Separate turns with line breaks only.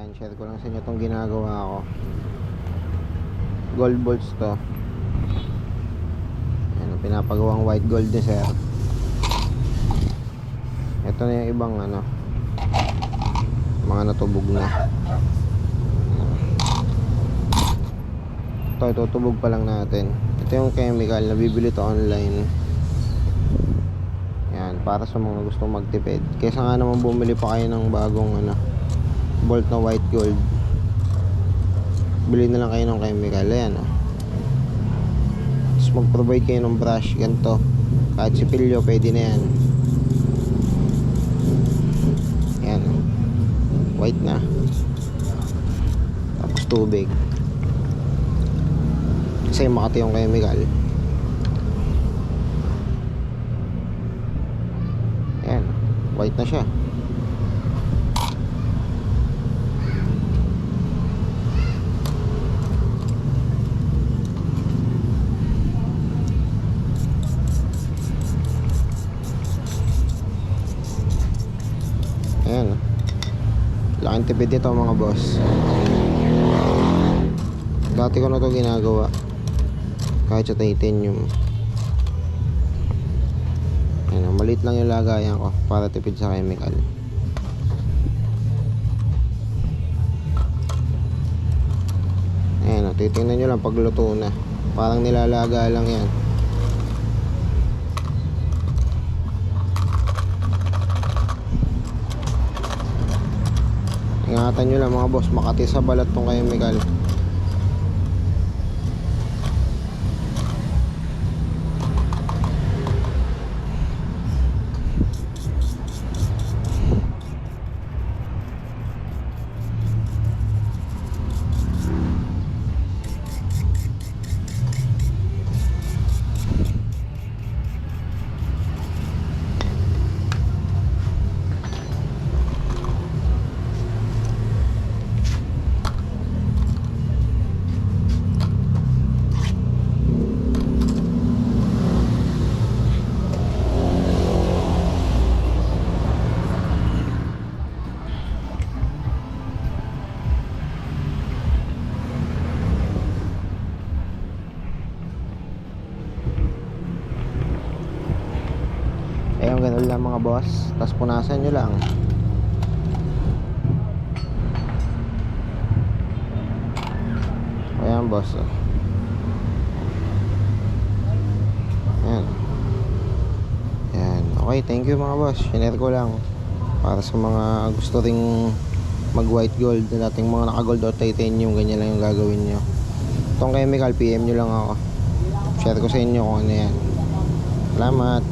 Ayan, share ko lang sa inyo itong ginagawa ko. Gold bolts to. Ayan, pinapagawang white gold ni sir. Ito na yung ibang mga natubog na. Ito, itutubog pa lang natin. Ito yung chemical, nabibili to online. Yan, para sa mga gustong magtipid. Kaysa nga naman bumili pa kayo ng bagong bolt na white gold, bili na lang kayo ng chemical. Ayan Tapos mag-provide kayo ng brush, ganito. Kahit sipilyo, pwede na yan. Ayan white na. Tapos tubig, kasi makati yung chemical. Ayan, white na siya. Ayan, laking tipid nito mga boss. Dati ko na to ginagawa kahit sa titanium. Ayan, maliit lang yung lagayan ko para tipid sa chemical. Ayan, titingnan nyo lang pagluto na, parang nilalaga lang yan. Ingatan nyo lang mga boss, makati sa balat tong chemical. Ayun, ganun lang mga boss. Tapos punasan nyo lang. Ayan boss. Ayan. Ayan. Okay, thank you mga boss. Share ko lang para sa mga gusto ring mag white gold na dating mga naka gold o titanium. Ganyan lang yung gagawin nyo. Itong chemical, PM nyo lang ako. Share ko sa inyo kung ano yan. Salamat.